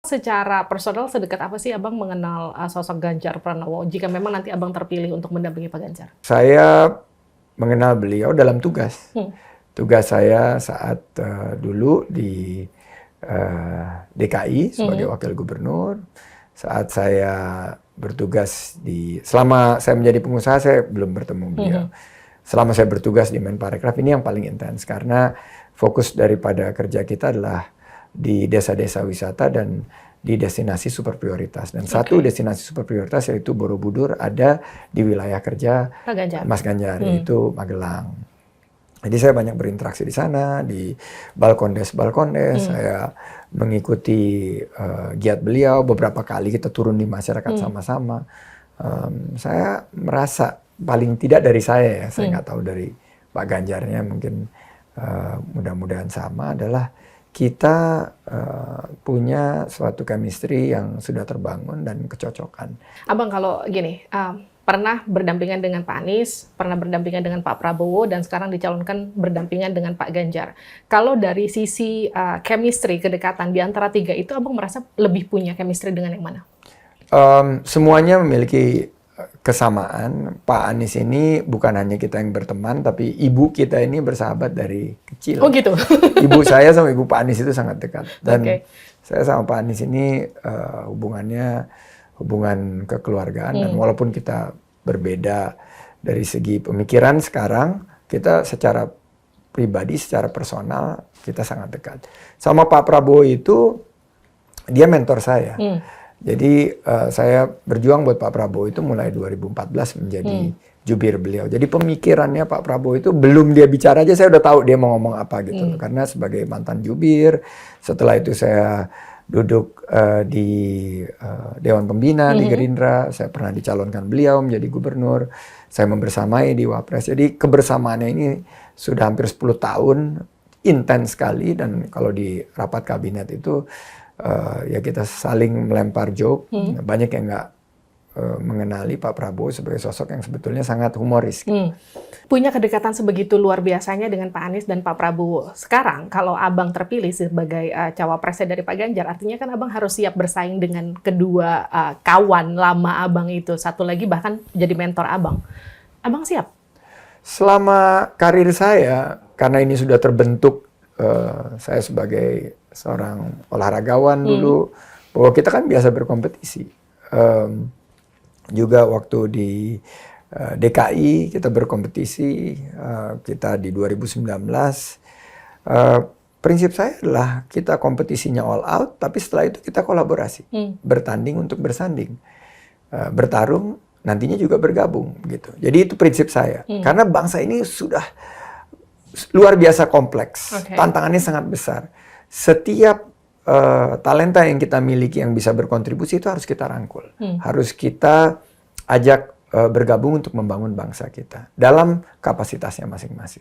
Secara personal sedekat apa sih Abang mengenal sosok Ganjar Pranowo jika memang nanti Abang terpilih untuk mendampingi Pak Ganjar? Saya mengenal beliau dalam tugas. Tugas saya saat dulu di DKI sebagai wakil gubernur. Saat saya bertugas selama saya menjadi pengusaha, saya belum bertemu beliau. Selama saya bertugas di Menparekraf, ini yang paling intens karena fokus daripada kerja kita adalah di desa-desa wisata dan di destinasi super prioritas. Dan satu destinasi super prioritas yaitu Borobudur ada di wilayah kerja Mas Ganjar, yaitu Magelang. Jadi saya banyak berinteraksi di sana, di balkondes. Saya mengikuti giat beliau, beberapa kali kita turun di masyarakat sama-sama. Saya merasa, paling tidak dari saya nggak tahu dari Pak Ganjarnya, mungkin mudah-mudahan sama, adalah kita punya suatu chemistry yang sudah terbangun dan kecocokan. Abang kalau gini, pernah berdampingan dengan Pak Anies, pernah berdampingan dengan Pak Prabowo, dan sekarang dicalonkan berdampingan dengan Pak Ganjar. Kalau dari sisi chemistry, kedekatan di antara tiga itu, Abang merasa lebih punya chemistry dengan yang mana? Semuanya memiliki kesamaan. Pak Anies ini bukan hanya kita yang berteman, tapi ibu kita ini bersahabat dari kecil. Oh gitu? Ibu saya sama ibu Pak Anies itu sangat dekat. Dan saya sama Pak Anies ini hubungan kekeluargaan. Dan walaupun kita berbeda dari segi pemikiran sekarang, kita secara pribadi, secara personal, kita sangat dekat. Sama Pak Prabowo itu, dia mentor saya. Jadi saya berjuang buat Pak Prabowo itu mulai 2014 menjadi jubir beliau. Jadi pemikirannya Pak Prabowo itu belum dia bicara aja saya udah tahu dia mau ngomong apa gitu. Karena sebagai mantan jubir, setelah itu saya duduk di Dewan Pembina di Gerindra, saya pernah dicalonkan beliau menjadi gubernur, saya membersamai di Wapres. Jadi kebersamaannya ini sudah hampir 10 tahun, intens sekali, dan kalau di rapat kabinet itu ya kita saling melempar joke. Banyak yang nggak mengenali Pak Prabowo sebagai sosok yang sebetulnya sangat humoris. Punya kedekatan sebegitu luar biasanya dengan Pak Anies dan Pak Prabowo. Sekarang kalau Abang terpilih sebagai cawapresnya dari Pak Ganjar, artinya kan Abang harus siap bersaing dengan kedua kawan lama Abang itu. Satu lagi bahkan jadi mentor Abang. Abang siap? Selama karir saya, karena ini sudah terbentuk, saya sebagai seorang olahragawan dulu, bahwa kita kan biasa berkompetisi. Juga waktu di DKI kita berkompetisi, kita di 2019. Prinsip saya adalah kita kompetisinya all out, tapi setelah itu kita kolaborasi, bertanding untuk bersanding, bertarung, nantinya juga bergabung gitu. Jadi itu prinsip saya. Karena bangsa ini sudah luar biasa kompleks, tantangannya sangat besar. Setiap talenta yang kita miliki yang bisa berkontribusi itu harus kita rangkul, harus kita ajak bergabung untuk membangun bangsa kita dalam kapasitasnya masing-masing.